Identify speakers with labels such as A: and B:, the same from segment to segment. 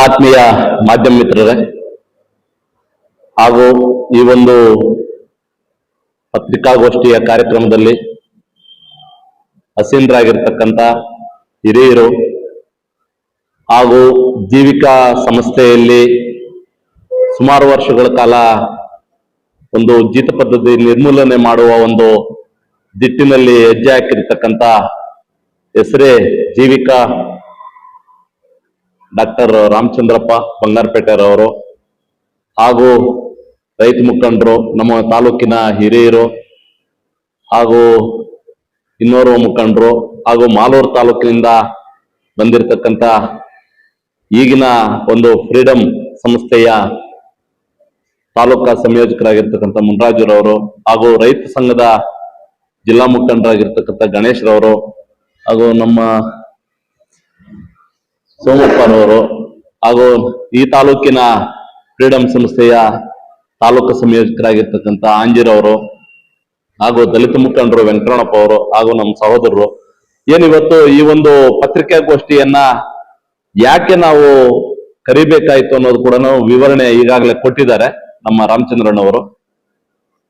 A: ಆತ್ಮೀಯ ಮಾಧ್ಯಮ ಮಿತ್ರರೇ ಹಾಗೂ ಈ ಒಂದು ಪತ್ರಿಕಾಗೋಷ್ಠಿಯ ಕಾರ್ಯಕ್ರಮದಲ್ಲಿ ಹಸೀನರಾಗಿರ್ತಕ್ಕಂಥ ಹಿರಿಯರು ಹಾಗೂ ಜೀವಿಕಾ ಸಂಸ್ಥೆಯಲ್ಲಿ ಸುಮಾರು ವರ್ಷಗಳ ಕಾಲ ಒಂದು ಜೀತ ಪದ್ಧತಿ ನಿರ್ಮೂಲನೆ ಮಾಡುವ ಒಂದು ದಿಟ್ಟಿನಲ್ಲಿ ಹೆಜ್ಜೆ ಹಾಕಿರ್ತಕ್ಕಂಥ ಹೆಸರೇ ಜೀವಿಕಾ ಡಾಕ್ಟರ್ ರಾಮಚಂದ್ರಪ್ಪ ಬಂಗಾರಪೇಟೆರವರು ಹಾಗೂ ರೈತ ಮುಖಂಡರು, ನಮ್ಮ ತಾಲೂಕಿನ ಹಿರಿಯರು ಹಾಗೂ ಇನ್ನೋರ್ವ ಮುಖಂಡರು ಹಾಗೂ ಮಾಲೂರು ತಾಲೂಕಿನಿಂದ ಬಂದಿರತಕ್ಕಂಥ ಈಗಿನ ಒಂದು ಫ್ರೀಡಮ್ ಸಂಸ್ಥೆಯ ತಾಲೂಕಾ ಸಂಯೋಜಕರಾಗಿರ್ತಕ್ಕಂಥ ಮುನ್ರಾಜುರವರು ಹಾಗೂ ರೈತ ಸಂಘದ ಜಿಲ್ಲಾ ಮುಖಂಡರಾಗಿರ್ತಕ್ಕಂಥ ಗಣೇಶ್ರವರು ಹಾಗೂ ನಮ್ಮ ಸೋಮಪ್ಪನವರು ಹಾಗೂ ಈ ತಾಲೂಕಿನ ಫ್ರೀಡಮ್ ಸಂಸ್ಥೆಯ ತಾಲೂಕು ಸಂಯೋಜಕರಾಗಿರ್ತಕ್ಕಂಥ ಆಂಜಿರವರು ಹಾಗೂ ದಲಿತ ಮುಖಂಡರು ವೆಂಕಟರಮಣಪ್ಪ ಅವರು ಹಾಗೂ ನಮ್ಮ ಸಹೋದರರು ಏನಿವತ್ತು ಈ ಒಂದು ಪತ್ರಿಕಾಗೋಷ್ಠಿಯನ್ನ ಯಾಕೆ ನಾವು ಕರಿಬೇಕಾಯ್ತು ಅನ್ನೋದು ಕೂಡ ವಿವರಣೆ ಈಗಾಗಲೇ ಕೊಟ್ಟಿದ್ದಾರೆ ನಮ್ಮ ರಾಮಚಂದ್ರಣ್ಣವರು.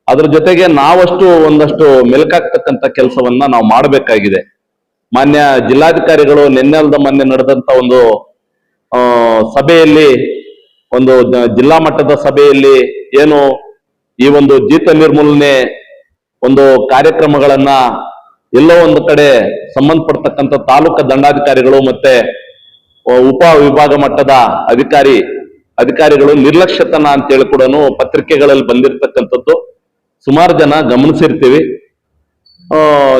A: ಅದ್ರ ಜೊತೆಗೆ ನಾವಷ್ಟು ಒಂದಷ್ಟು ಮೆಲುಕಾಗ್ತಕ್ಕಂಥ ಕೆಲಸವನ್ನ ನಾವು ಮಾಡಬೇಕಾಗಿದೆ. ಮಾನ್ಯ ಜಿಲ್ಲಾಧಿಕಾರಿಗಳು ನಿನ್ನೆಲ್ದ ಮೊನ್ನೆ ನಡೆದಂತ ಒಂದು ಸಭೆಯಲ್ಲಿ, ಒಂದು ಜಿಲ್ಲಾ ಮಟ್ಟದ ಸಭೆಯಲ್ಲಿ ಏನು ಈ ಒಂದು ಜೀತ ನಿರ್ಮೂಲನೆ ಒಂದು ಕಾರ್ಯಕ್ರಮಗಳನ್ನ ಎಲ್ಲೋ ಒಂದು ಕಡೆ ಸಂಬಂಧಪಡ್ತಕ್ಕಂಥ ತಾಲೂಕಾ ದಂಡಾಧಿಕಾರಿಗಳು ಮತ್ತೆ ಉಪ ವಿಭಾಗ ಮಟ್ಟದ ಅಧಿಕಾರಿಗಳು ನಿರ್ಲಕ್ಷ್ಯತನ ಅಂತೇಳಿ ಕೂಡ ಪತ್ರಿಕೆಗಳಲ್ಲಿ ಬಂದಿರತಕ್ಕಂಥದ್ದು ಸುಮಾರು ಜನ ಗಮನಿಸಿರ್ತೀವಿ.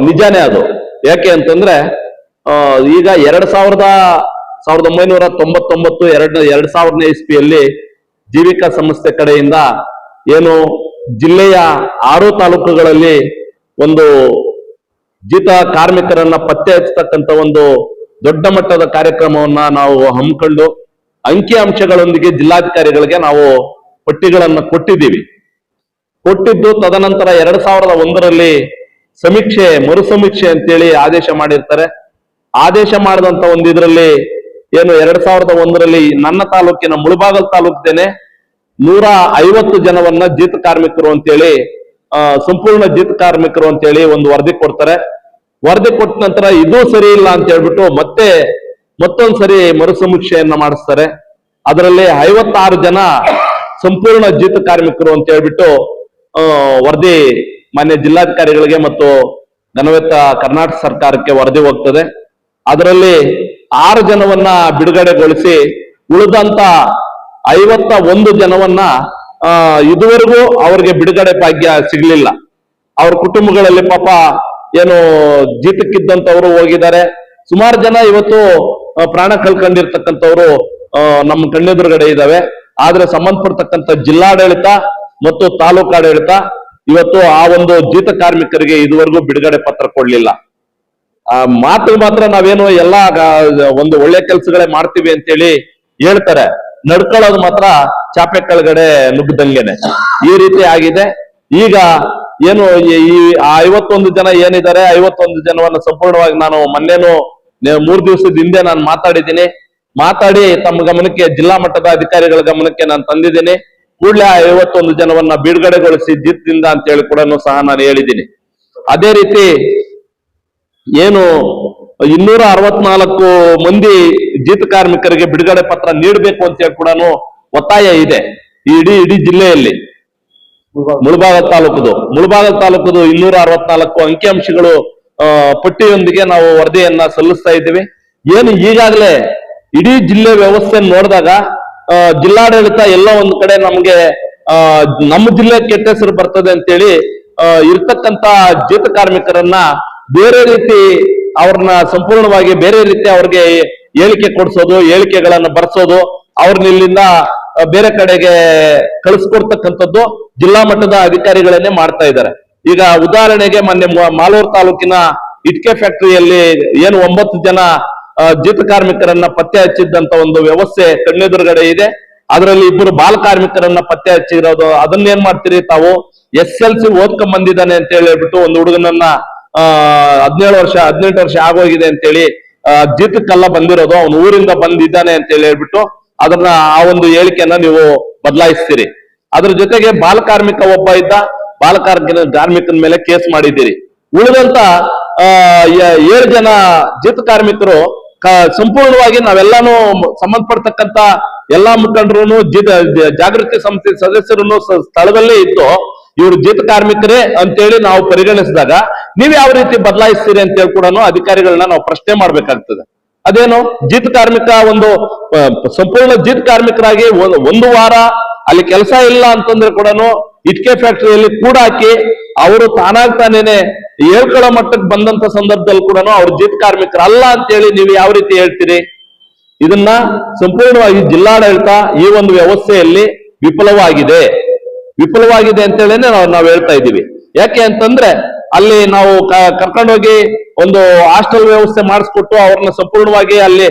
A: ನಿಜಾನೇ ಅದು. ಯಾಕೆ ಅಂತಂದ್ರೆ ಈಗ 1999 ಇಸ್ವಿಯಲ್ಲಿ ಜೀವಿಕಾ ಸಂಸ್ಥೆ ಕಡೆಯಿಂದ ಏನು ಜಿಲ್ಲೆಯ 6 ತಾಲೂಕುಗಳಲ್ಲಿ ಒಂದು ಜೀತ ಕಾರ್ಮಿಕರನ್ನ ಪತ್ತೆ ಹಚ್ಚತಕ್ಕಂಥ ಒಂದು ದೊಡ್ಡ ಮಟ್ಟದ ಕಾರ್ಯಕ್ರಮವನ್ನ ನಾವು ಹಮ್ಮಿಕೊಂಡು ಅಂಕಿ ಅಂಶಗಳೊಂದಿಗೆ ಜಿಲ್ಲಾಧಿಕಾರಿಗಳಿಗೆ ನಾವು ಪಟ್ಟಿಗಳನ್ನ ಕೊಟ್ಟಿದ್ದು ತದನಂತರ 2001ರಲ್ಲಿ ಮರು ಸಮೀಕ್ಷೆ ಅಂತೇಳಿ ಆದೇಶ ಮಾಡಿರ್ತಾರೆ. ಆದೇಶ ಮಾಡಿದಂತ ಒಂದು ಇದರಲ್ಲಿ ಏನು 2001ರಲ್ಲಿ ನನ್ನ ತಾಲೂಕಿನ ಮುಳಬಾಗಲ್ ತಾಲೂಕಿದ್ದೇನೆ 150 ಜನವನ್ನ ಜೀತ ಕಾರ್ಮಿಕರು ಅಂತೇಳಿ ಸಂಪೂರ್ಣ ಜೀತ ಕಾರ್ಮಿಕರು ಅಂತೇಳಿ ಒಂದು ವರದಿ ಕೊಡ್ತಾರೆ. ವರದಿ ಕೊಟ್ಟ ನಂತರ ಇದು ಸರಿ ಇಲ್ಲ ಅಂತ ಹೇಳ್ಬಿಟ್ಟು ಮತ್ತೊಂದ್ಸರಿ ಮರು ಸಮೀಕ್ಷೆಯನ್ನ ಮಾಡಿಸ್ತಾರೆ. ಅದರಲ್ಲಿ 56 ಜನ ಸಂಪೂರ್ಣ ಜೀತ ಕಾರ್ಮಿಕರು ಅಂತ ಹೇಳ್ಬಿಟ್ಟು ವರದಿ ಮಾನ್ಯ ಜಿಲ್ಲಾಧಿಕಾರಿಗಳಿಗೆ ಮತ್ತು ಘನವೆತ್ತ ಕರ್ನಾಟಕ ಸರ್ಕಾರಕ್ಕೆ ವರದಿ ಹೋಗ್ತದೆ. ಅದರಲ್ಲಿ 6 ಜನವನ್ನ ಬಿಡುಗಡೆಗೊಳಿಸಿ ಉಳಿದಂತ 51 ಜನವನ್ನ ಇದುವರೆಗೂ ಅವರಿಗೆ ಬಿಡುಗಡೆ ಭಾಗ್ಯ ಸಿಗ್ಲಿಲ್ಲ. ಅವ್ರ ಕುಟುಂಬಗಳಲ್ಲಿ ಪಾಪ ಏನು ಜೀತಕ್ಕಿದ್ದಂಥವ್ರು ಹೋಗಿದ್ದಾರೆ. ಸುಮಾರು ಜನ ಇವತ್ತು ಪ್ರಾಣ ಕಳ್ಕೊಂಡಿರ್ತಕ್ಕಂಥವ್ರು ನಮ್ಮ ಕಣ್ಣೆದುರುಗಡೆ ಇದ್ದಾವೆ. ಆದ್ರೆ ಸಂಬಂಧಪಡ್ತಕ್ಕಂಥ ಜಿಲ್ಲಾಡಳಿತ ಮತ್ತು ತಾಲೂಕಾಡಳಿತ ಇವತ್ತು ಆ ಒಂದು ಜೀತ ಕಾರ್ಮಿಕರಿಗೆ ಇದುವರೆಗೂ ಬಿಡುಗಡೆ ಪತ್ರ ಕೊಡ್ಲಿಲ್ಲ. ಮಾತು ಮಾತ್ರ ನಾವೇನು ಎಲ್ಲಾ ಒಂದು ಒಳ್ಳೆ ಕೆಲಸಗಳೇ ಮಾಡ್ತೀವಿ ಅಂತೇಳಿ ಹೇಳ್ತಾರೆ, ನಡ್ಕೊಳ್ಳೋದು ಮಾತ್ರ ಚಾಪೆ ಕೆಳಗಡೆ ನುಗ್ಗದಂಗೆನೆ ಈ ರೀತಿ ಆಗಿದೆ. ಈಗ ಏನು ಈ 51 ಜನ ಏನಿದ್ದಾರೆ 51 ಜನವನ್ನ ಸಂಪೂರ್ಣವಾಗಿ ನಾನು ಮೊನ್ನೆನು 3 ದಿವಸದ ಹಿಂದೆ ನಾನು ಮಾತಾಡಿ ತಮ್ಮ ಗಮನಕ್ಕೆ, ಜಿಲ್ಲಾ ಮಟ್ಟದ ಅಧಿಕಾರಿಗಳ ಗಮನಕ್ಕೆ ನಾನು ತಂದಿದ್ದೀನಿ. ಕೂಡಲೇ 51 ಜನವನ್ನ ಬಿಡುಗಡೆಗೊಳಿಸಿ ಜೀತದಿಂದ ಅಂತ ಹೇಳಿ ಕೂಡ ಸಹ ನಾನು ಹೇಳಿದ್ದೀನಿ. ಅದೇ ರೀತಿ ಏನು 264 ಮಂದಿ ಜೀತ ಕಾರ್ಮಿಕರಿಗೆ ಬಿಡುಗಡೆ ಪತ್ರ ನೀಡಬೇಕು ಅಂತ ಹೇಳಿ ಕೂಡ ಒತ್ತಾಯ ಇದೆ ಇಡೀ ಜಿಲ್ಲೆಯಲ್ಲಿ. ಮುಳಬಾಗಲ್ ತಾಲೂಕುದು 264 ಅಂಕಿಅಂಶಗಳು ಪಟ್ಟಿಯೊಂದಿಗೆ ನಾವು ವರದಿಯನ್ನ ಸಲ್ಲಿಸ್ತಾ ಇದ್ದೀವಿ. ಏನು ಈಗಾಗಲೇ ಇಡೀ ಜಿಲ್ಲೆ ವ್ಯವಸ್ಥೆ ನೋಡಿದಾಗ ಜಿಲ್ಲಾಡಳಿತ ಎಲ್ಲ ಒಂದು ಕಡೆ ನಮ್ಗೆ ನಮ್ಮ ಜಿಲ್ಲೆ ಕೆಟ್ಟ ಹೆಸರು ಬರ್ತದೆ ಅಂತೇಳಿ ಇರ್ತಕ್ಕಂತ ಜೀತ ಕಾರ್ಮಿಕರನ್ನ ಬೇರೆ ರೀತಿ ಅವ್ರನ್ನ ಸಂಪೂರ್ಣವಾಗಿ ಬೇರೆ ರೀತಿ ಅವ್ರಿಗೆ ಹೇಳಿಕೆ ಕೊಡ್ಸೋದು, ಹೇಳಿಕೆಗಳನ್ನ ಬರ್ಸೋದು, ಅವ್ರನ್ನ ಇಲ್ಲಿಂದ ಬೇರೆ ಕಡೆಗೆ ಕಳಿಸ್ಕೊಡ್ತಕ್ಕಂಥದ್ದು ಜಿಲ್ಲಾ ಮಟ್ಟದ ಅಧಿಕಾರಿಗಳನ್ನೇ ಮಾಡ್ತಾ ಇದ್ದಾರೆ. ಈಗ ಉದಾಹರಣೆಗೆ ಮೊನ್ನೆ ಮಾಲೂರು ತಾಲೂಕಿನ ಇಟ್ಕೆ ಫ್ಯಾಕ್ಟರಿಯಲ್ಲಿ ಏನು 9 ಜನ ಜೀತ ಕಾರ್ಮಿಕರನ್ನ ಪತ್ತೆ ಹಚ್ಚಿದ್ದಂತ ಒಂದು ವ್ಯವಸ್ಥೆ ಕಣ್ಣೆದುರುಗಡೆ ಇದೆ. ಅದರಲ್ಲಿ 2 ಬಾಲ ಕಾರ್ಮಿಕರನ್ನ ಪತ್ತೆ ಹಚ್ಚಿರೋದು. ಅದನ್ನೇನ್ ಮಾಡ್ತೀರಿ ತಾವು? SLC ಓದ್ಕೊಂಡ್ ಬಂದಿದ್ದಾನೆ ಅಂತ ಹೇಳ್ಬಿಟ್ಟು ಒಂದು ಹುಡುಗನನ್ನ 18 ವರ್ಷ ಆಗೋಗಿದೆ ಅಂತೇಳಿ ಜೀತಕ್ಕೆಲ್ಲ ಬಂದಿರೋದು, ಅವನು ಊರಿಂದ ಬಂದಿದ್ದಾನೆ ಅಂತ ಹೇಳ್ಬಿಟ್ಟು ಅದನ್ನ ಆ ಒಂದು ಹೇಳಿಕೆಯನ್ನ ನೀವು ಬದಲಾಯಿಸ್ತೀರಿ. ಅದ್ರ ಜೊತೆಗೆ ಬಾಲ ಕಾರ್ಮಿಕ ಒಬ್ಬ ಇದ್ದ, ಬಾಲ ಕಾರ್ಮಿಕನ ಮೇಲೆ ಕೇಸ್ ಮಾಡಿದ್ದೀರಿ. ಉಳಿದಂತ 7 ಜನ ಜಿತ್ ಕಾರ್ಮಿಕರು ಸಂಪೂರ್ಣವಾಗಿ ನಾವೆಲ್ಲಾನು ಸಂಬಂಧಪಡ್ತಕ್ಕಂತ ಎಲ್ಲಾ ಮುಖಂಡರು ಜಾಗೃತಿ ಸಮಿತಿ ಸದಸ್ಯರನ್ನು ಸ್ಥಳದಲ್ಲೇ ಇದ್ದು ಇವರು ಜಿತ್ ಕಾರ್ಮಿಕರೇ ಅಂತೇಳಿ ನಾವು ಪರಿಗಣಿಸಿದಾಗ ನೀವ್ ಯಾವ ರೀತಿ ಬದಲಾಯಿಸ್ತೀರಿ ಅಂತೇಳಿ ಕೂಡ ಅಧಿಕಾರಿಗಳನ್ನ ನಾವು ಪ್ರಶ್ನೆ ಮಾಡ್ಬೇಕಾಗ್ತದೆ. ಅದೇನು ಜಿತ್ ಕಾರ್ಮಿಕ ಒಂದು ಸಂಪೂರ್ಣ ಜಿತ್ ಕಾರ್ಮಿಕರಾಗಿ ಒಂದು ವಾರ ಅಲ್ಲಿ ಕೆಲಸ ಇಲ್ಲ ಅಂತಂದ್ರೆ ಕೂಡ ಇಟ್ಕೆ ಫ್ಯಾಕ್ಟರಿಯಲ್ಲಿ ಕೂಡ ಹಾಕಿ ಅವರು ತಾನೇನೆ ಹೇಳ್ಕೊಳ್ಳೋ ಮಟ್ಟಕ್ಕೆ ಬಂದಂತ ಸಂದರ್ಭದಲ್ಲಿ ಕೂಡ ಅವ್ರು ಜಿತ್ ಕಾರ್ಮಿಕರಲ್ಲ ಅಂತೇಳಿ ನೀವು ಯಾವ ರೀತಿ ಹೇಳ್ತೀರಿ? ಇದನ್ನ ಸಂಪೂರ್ಣವಾಗಿ ಜಿಲ್ಲಾಡಳಿತ ಈ ಒಂದು ವ್ಯವಸ್ಥೆಯಲ್ಲಿ ವಿಫಲವಾಗಿದೆ ಅಂತೇಳಿ ನಾವು ಹೇಳ್ತಾ ಇದ್ದೀವಿ. ಯಾಕೆ ಅಂತಂದ್ರೆ ಅಲ್ಲಿ ನಾವು ಕರ್ಕೊಂಡೋಗಿ ಒಂದು ಹಾಸ್ಟೆಲ್ ವ್ಯವಸ್ಥೆ ಮಾಡಿಸ್ಕೊಟ್ಟು ಅವ್ರನ್ನ ಸಂಪೂರ್ಣವಾಗಿ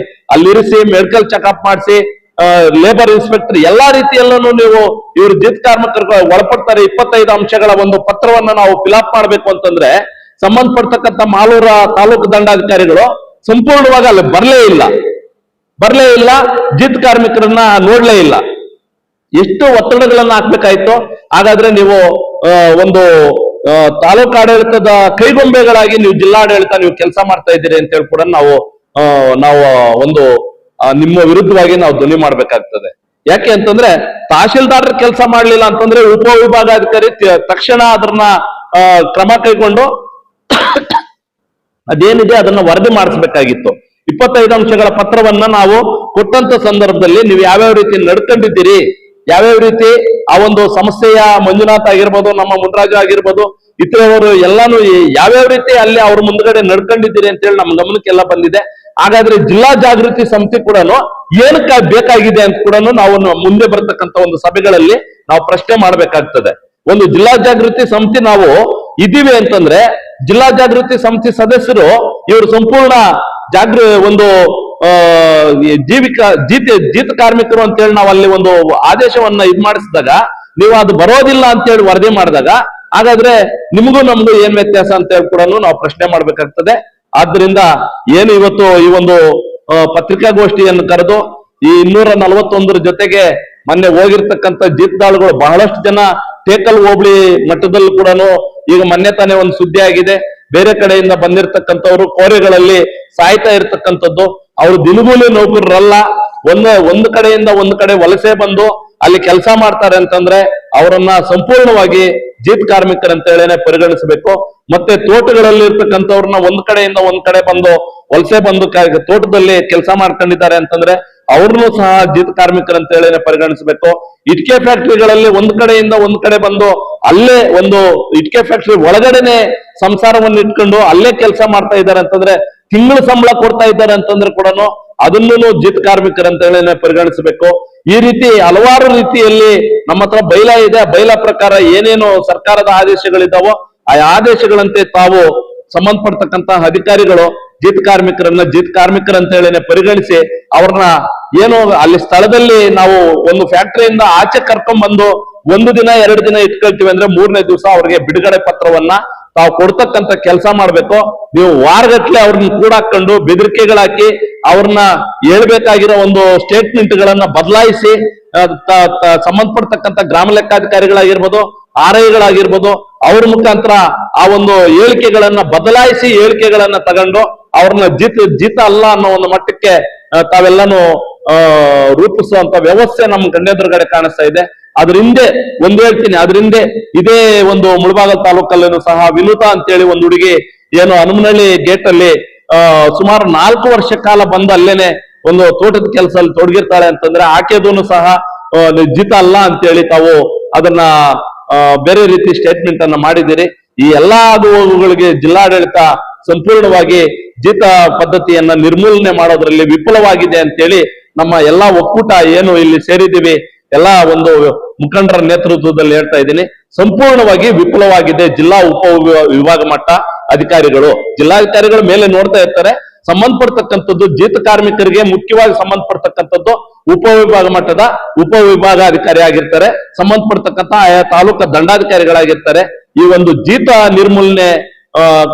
A: ಅಲ್ಲಿರಿಸಿ ಮೆಡಿಕಲ್ ಚೆಕ್ಅಪ್ ಮಾಡಿಸಿ ಲೇಬರ್ ಇನ್ಸ್ಪೆಕ್ಟರ್ ಎಲ್ಲಾ ರೀತಿಯಲ್ಲೂ ನೀವು ಇವರು ಜಿತ್ ಕಾರ್ಮಿಕರು ಒಳಪಡ್ತಾರೆ 25 ಅಂಶಗಳ ಒಂದು ಪತ್ರವನ್ನ ನಾವು ಫಿಲಪ್ ಮಾಡ್ಬೇಕು ಅಂತಂದ್ರೆ ಸಂಬಂಧಪಡ್ತಕ್ಕಂಥ ಮಾಲೂರ ತಾಲೂಕು ದಂಡಾಧಿಕಾರಿಗಳು ಸಂಪೂರ್ಣವಾಗಿ ಅಲ್ಲಿ ಬರ್ಲೇ ಇಲ್ಲ, ಜಿತ್ ಕಾರ್ಮಿಕರನ್ನ ನೋಡ್ಲೇ ಇಲ್ಲ. ಎಷ್ಟು ಒತ್ತಡಗಳನ್ನ ಹಾಕ್ಬೇಕಾಯ್ತು. ಹಾಗಾದ್ರೆ ನೀವು ಒಂದು ತಾಲೂಕು ಆಡಳಿತದ ಕೈಗೊಂಬೆಗಳಾಗಿ ನೀವು ಜಿಲ್ಲಾಡಳಿತ ನೀವು ಕೆಲಸ ಮಾಡ್ತಾ ಇದ್ದೀರಿ ಅಂತ ಹೇಳಿ ಕೂಡ ನಾವು ಒಂದು ನಿಮ್ಮ ವಿರುದ್ಧವಾಗಿ ನಾವು ಧ್ವನಿ ಮಾಡ್ಬೇಕಾಗ್ತದೆ. ಯಾಕೆ ಅಂತಂದ್ರೆ ತಹಶೀಲ್ದಾರ್ ಕೆಲಸ ಮಾಡ್ಲಿಲ್ಲ ಅಂತಂದ್ರೆ ಉಪವಿಭಾಗಾಧಿಕಾರಿ ತಕ್ಷಣ ಅದನ್ನ ಕ್ರಮ ಕೈಗೊಂಡು ಅದೇನಿದೆ ಅದನ್ನ ವರದಿ ಮಾಡಿಸ್ಬೇಕಾಗಿತ್ತು. 25 ಅಂಶಗಳ ಪತ್ರವನ್ನ ನಾವು ಕೊಟ್ಟಂತ ಸಂದರ್ಭದಲ್ಲಿ ನೀವು ಯಾವ್ಯಾವ ರೀತಿ ನಡ್ಕೊಂಡಿದ್ದೀರಿ, ಯಾವ್ಯಾವ ರೀತಿ ಆ ಒಂದು ಸಂಸ್ಥೆಯ ಮಂಜುನಾಥ್ ಆಗಿರ್ಬೋದು, ನಮ್ಮ ಮುನ್ರಾಜು ಆಗಿರ್ಬೋದು, ಇತರವರು ಎಲ್ಲಾನು ಯಾವ್ಯಾವ ರೀತಿ ಅಲ್ಲಿ ಅವ್ರ ಮುಂದ್ಗಡೆ ನಡ್ಕೊಂಡಿದ್ದೀರಿ ಅಂತೇಳಿ ನಮ್ಮ ಗಮನಕ್ಕೆಲ್ಲ ಬಂದಿದೆ. ಹಾಗಾದ್ರೆ ಜಿಲ್ಲಾ ಜಾಗೃತಿ ಸಮಿತಿ ಕೂಡ ಏನಕ್ಕೆ ಬೇಕಾಗಿದೆ ಅಂತ ಕೂಡ ನಾವು ಮುಂದೆ ಬರ್ತಕ್ಕಂಥ ಒಂದು ಸಭೆಗಳಲ್ಲಿ ನಾವು ಪ್ರಶ್ನೆ ಮಾಡ್ಬೇಕಾಗ್ತದೆ. ಒಂದು ಜಿಲ್ಲಾ ಜಾಗೃತಿ ಸಮಿತಿ ನಾವು ಇದೀವಿ ಅಂತಂದ್ರೆ ಜಿಲ್ಲಾ ಜಾಗೃತಿ ಸಮಿತಿ ಸದಸ್ಯರು ಇವರು ಸಂಪೂರ್ಣ ಒಂದು ಜೀತ ಕಾರ್ಮಿಕರು ಅಂತೇಳಿ ನಾವು ಅಲ್ಲಿ ಒಂದು ಆದೇಶವನ್ನ ಮಾಡಿಸಿದಾಗ ನೀವು ಅದು ಬರೋದಿಲ್ಲ ಅಂತೇಳಿ ವರದಿ ಮಾಡಿದಾಗ ಹಾಗಾದ್ರೆ ನಿಮಗೂ ನಮಗೂ ಏನ್ ವ್ಯತ್ಯಾಸ ಅಂತ ಹೇಳಿ ಕೂಡ ನಾವು ಪ್ರಶ್ನೆ ಮಾಡ್ಬೇಕಾಗ್ತದೆ. ಆದ್ರಿಂದ ಏನು ಇವತ್ತು ಈ ಒಂದು ಪತ್ರಿಕಾಗೋಷ್ಠಿಯನ್ನು ಕರೆದು ಈ 241 ಜೊತೆಗೆ ಮೊನ್ನೆ ಹೋಗಿರ್ತಕ್ಕಂಥ ಜಿದ್ದಾಳುಗಳು ಬಹಳಷ್ಟು ಜನ ಟೇಕಲ್ ಹೋಬಳಿ ಮಟ್ಟದಲ್ಲೂ ಕೂಡ ಈಗ ಮೊನ್ನೆ ತಾನೇ ಒಂದು ಸುದ್ದಿ ಆಗಿದೆ. ಬೇರೆ ಕಡೆಯಿಂದ ಬಂದಿರತಕ್ಕಂಥವ್ರು ಕೋರೆಗಳಲ್ಲಿ ಸಾಯ್ತಾ ಇರ್ತಕ್ಕಂಥದ್ದು. ಅವರು ದಿನಗೂಲಿ ನೌಕರರಲ್ಲ, ಒಂದು ಕಡೆಯಿಂದ ಒಂದು ಕಡೆ ವಲಸೆ ಬಂದು ಅಲ್ಲಿ ಕೆಲಸ ಮಾಡ್ತಾರೆ ಅಂತಂದ್ರೆ ಅವರನ್ನ ಸಂಪೂರ್ಣವಾಗಿ ಜಿತ್ ಕಾರ್ಮಿಕರಂತ ಹೇಳೇನೆ ಪರಿಗಣಿಸಬೇಕು. ಮತ್ತೆ ತೋಟಗಳಲ್ಲಿ ಇರ್ತಕ್ಕಂಥವ್ರನ್ನ ಒಂದ್ ಕಡೆಯಿಂದ ಒಂದ್ ಕಡೆ ಬಂದು ವಲಸೆ ಬಂದು ತೋಟದಲ್ಲಿ ಕೆಲಸ ಮಾಡ್ಕೊಂಡಿದ್ದಾರೆ ಅಂತಂದ್ರೆ ಅವ್ರನ್ನೂ ಸಹ ಜಿತ್ ಕಾರ್ಮಿಕರಂತ ಹೇಳೇನೆ ಪರಿಗಣಿಸಬೇಕು. ಇಟ್ಕೆ ಫ್ಯಾಕ್ಟರಿಗಳಲ್ಲಿ ಒಂದ್ ಕಡೆಯಿಂದ ಒಂದ್ ಕಡೆ ಬಂದು ಅಲ್ಲೇ ಒಂದು ಇಟ್ಕೆ ಫ್ಯಾಕ್ಟರಿ ಒಳಗಡೆನೆ ಸಂಸಾರವನ್ನು ಇಟ್ಕೊಂಡು ಅಲ್ಲೇ ಕೆಲಸ ಮಾಡ್ತಾ ಇದ್ದಾರೆ ಅಂತಂದ್ರೆ ತಿಂಗಳ ಸಂಬಳ ಕೊಡ್ತಾ ಇದ್ದಾರೆ ಅಂತಂದ್ರೆ ಕೂಡ ಅದನ್ನು ಜಿತ್ ಕಾರ್ಮಿಕರಂತ ಹೇಳೇನೆ ಪರಿಗಣಿಸಬೇಕು. ಈ ರೀತಿ ಹಲವಾರು ರೀತಿಯಲ್ಲಿ ನಮ್ಮ ಹತ್ರ ಬೈಲಾ ಇದೆ. ಬೈಲಾ ಪ್ರಕಾರ ಏನೇನು ಸರ್ಕಾರದ ಆದೇಶಗಳಿದಾವೋ ಆ ಆದೇಶಗಳಂತೆ ತಾವು ಸಂಬಂಧಪಡ್ತಕ್ಕಂತ ಅಧಿಕಾರಿಗಳು ಜಿತ್ ಕಾರ್ಮಿಕರಂತ ಹೇಳೇನೆ ಪರಿಗಣಿಸಿ ಅವ್ರನ್ನ ಏನು ಅಲ್ಲಿ ಸ್ಥಳದಲ್ಲಿ ನಾವು ಒಂದು ಫ್ಯಾಕ್ಟರಿಯಿಂದ ಆಚೆ ಕರ್ಕೊಂಡ್ ಬಂದು 1 ದಿನ 2 ದಿನ ಇಟ್ಕೊಳ್ತೀವಿ ಅಂದ್ರೆ 3ನೇ ದಿವಸ ಅವ್ರಿಗೆ ಬಿಡುಗಡೆ ಪತ್ರವನ್ನ ತಾವು ಕೊಡ್ತಕ್ಕಂತ ಕೆಲಸ ಮಾಡ್ಬೇಕು. ನೀವು ವಾರಗಟ್ಲೆ ಅವ್ರನ್ನ ಕೂಡಾಕೊಂಡು ಬೆದರಿಕೆಗಳಾಕಿ ಅವ್ರನ್ನ ಹೇಳ್ಬೇಕಾಗಿರೋ ಒಂದು ಸ್ಟೇಟ್ಮೆಂಟ್ ಗಳನ್ನ ಬದಲಾಯಿಸಿ ಸಂಬಂಧಪಡ್ತಕ್ಕಂಥ ಗ್ರಾಮ ಲೆಕ್ಕಾಧಿಕಾರಿಗಳಾಗಿರ್ಬೋದು, RIಗಳಾಗಿರ್ಬೋದು ಅವ್ರ ಮುಖಾಂತರ ಆ ಒಂದು ಹೇಳಿಕೆಗಳನ್ನ ಬದಲಾಯಿಸಿ ಹೇಳಿಕೆಗಳನ್ನ ತಗೊಂಡು ಅವ್ರನ್ನ ಜಿತ್ ಅಲ್ಲ ಅನ್ನೋ ಒಂದು ಮಟ್ಟಕ್ಕೆ ತಾವೆಲ್ಲಾನು ರೂಪಿಸುವಂತ ವ್ಯವಸ್ಥೆ ನಮ್ಮ ಕಣ್ಣೆದುರುಗಡೆ ಕಾಣಿಸ್ತಾ ಇದೆ. ಅದ್ರ ಹಿಂದೆ ಒಂದು ಹೇಳ್ತೀನಿ, ಅದ್ರ ಹಿಂದೆ ಇದೇ ಒಂದು ಮುಳಬಾಗಲ್ ತಾಲೂಕಲ್ಲೂ ಸಹ ವಿನುತಾ ಅಂತೇಳಿ ಒಂದು ಹುಡುಗಿ ಏನು ಹನುಮನಹಳ್ಳಿ ಗೇಟ್ ಅಲ್ಲಿ ಸುಮಾರು 4 ವರ್ಷ ಕಾಲ ಬಂದು ಅಲ್ಲೇನೆ ಒಂದು ತೋಟದ ಕೆಲಸದಲ್ಲಿ ತೊಡಗಿರ್ತಾಳೆ ಅಂತಂದ್ರೆ ಆಕೆದೂನು ಸಹ ಜಿತ ಅಲ್ಲ ಅಂತೇಳಿ ತಾವು ಅದನ್ನ ಬೇರೆ ರೀತಿ ಸ್ಟೇಟ್ಮೆಂಟ್ ಅನ್ನ ಮಾಡಿದ್ದೀರಿ. ಈ ಎಲ್ಲಾ ಆಗುಗಳಿಗೆ ಜಿಲ್ಲಾಡಳಿತ ಸಂಪೂರ್ಣವಾಗಿ ಜಿತ ಪದ್ಧತಿಯನ್ನ ನಿರ್ಮೂಲನೆ ಮಾಡೋದ್ರಲ್ಲಿ ವಿಫಲವಾಗಿದೆ ಅಂತೇಳಿ ನಮ್ಮ ಎಲ್ಲಾ ಒಕ್ಕೂಟ ಏನು ಇಲ್ಲಿ ಸೇರಿದ್ದೀವಿ ಎಲ್ಲಾ ಒಂದು ಮುಖಂಡರ ನೇತೃತ್ವದಲ್ಲಿ ಹೇಳ್ತಾ ಇದ್ದೀನಿ. ಸಂಪೂರ್ಣವಾಗಿ ವಿಫಲವಾಗಿದೆ ಜಿಲ್ಲಾ ವಿಭಾಗ ಮಟ್ಟ ಅಧಿಕಾರಿಗಳು. ಜಿಲ್ಲಾಧಿಕಾರಿಗಳ ಮೇಲೆ ನೋಡ್ತಾ ಇರ್ತಾರೆ, ಸಂಬಂಧಪಡ್ತಕ್ಕಂಥದ್ದು ಜಿತ್ ಕಾರ್ಮಿಕರಿಗೆ ಮುಖ್ಯವಾಗಿ ಸಂಬಂಧಪಡ್ತಕ್ಕಂಥದ್ದು ಉಪವಿಭಾಗ ಮಟ್ಟದ ಉಪವಿಭಾಗಾಧಿಕಾರಿ ಆಗಿರ್ತಾರೆ, ಸಂಬಂಧಪಡ್ತಕ್ಕಂಥ ಆಯಾ ತಾಲೂಕಾ ದಂಡಾಧಿಕಾರಿಗಳಾಗಿರ್ತಾರೆ. ಈ ಒಂದು ಜಿತ ನಿರ್ಮೂಲನೆ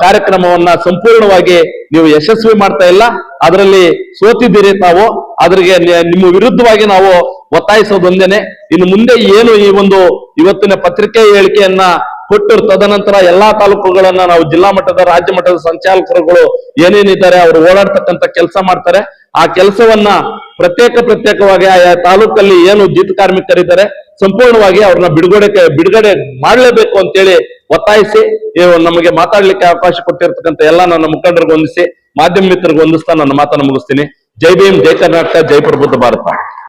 A: ಕಾರ್ಯಕ್ರಮವನ್ನ ಸಂಪೂರ್ಣವಾಗಿ ನೀವು ಯಶಸ್ವಿ ಮಾಡ್ತಾ ಇಲ್ಲ. ಅದರಲ್ಲಿ ಸೋತಿದ್ದೀರಿ ತಾವು. ಅದ್ರಿಗೆ ನಿಮ್ಮ ವಿರುದ್ಧವಾಗಿ ನಾವು ಒತ್ತಾಯಿಸೋದೊಂದೇನೆ. ಇನ್ನು ಮುಂದೆ ಏನು ಈ ಒಂದು ಇವತ್ತಿನ ಪತ್ರಿಕೆ ಹೇಳಿಕೆಯನ್ನ ಕೊಟ್ಟು ತದನಂತರ ಎಲ್ಲಾ ತಾಲೂಕುಗಳನ್ನ ನಾವು ಜಿಲ್ಲಾ ಮಟ್ಟದ ರಾಜ್ಯ ಮಟ್ಟದ ಸಂಚಾಲಕರುಗಳು ಏನೇನಿದ್ದಾರೆ ಅವರು ಓಡಾಡ್ತಕ್ಕಂಥ ಕೆಲಸ ಮಾಡ್ತಾರೆ. ಆ ಕೆಲಸವನ್ನ ಪ್ರತ್ಯೇಕವಾಗಿ ಆಯಾ ತಾಲೂಕಲ್ಲಿ ಏನು ಜೀತ ಕಾರ್ಮಿಕರಿದ್ದಾರೆ ಸಂಪೂರ್ಣವಾಗಿ ಅವ್ರನ್ನ ಬಿಡುಗಡೆ ಮಾಡಲೇಬೇಕು ಅಂತೇಳಿ ಒತ್ತಾಯಿಸಿ ನಮಗೆ ಮಾತಾಡ್ಲಿಕ್ಕೆ ಅವಕಾಶ ಕೊಟ್ಟಿರ್ತಕ್ಕಂಥ ಎಲ್ಲ ನನ್ನ ಮುಖಂಡರಿಗೆ ಹೊಂದಿಸಿ ಮಾಧ್ಯಮ ಮಿತ್ರರಿಗೆ ಹೊಂದಿಸ್ತಾ ನನ್ನ ಮಾತನ್ನು ಮುಗಿಸ್ತೀನಿ. ಜೈ ಭೀಮ್, ಜೈ ಕರ್ನಾಟಕ, ಜೈ ಪ್ರಬುದ್ಧ ಭಾರತ.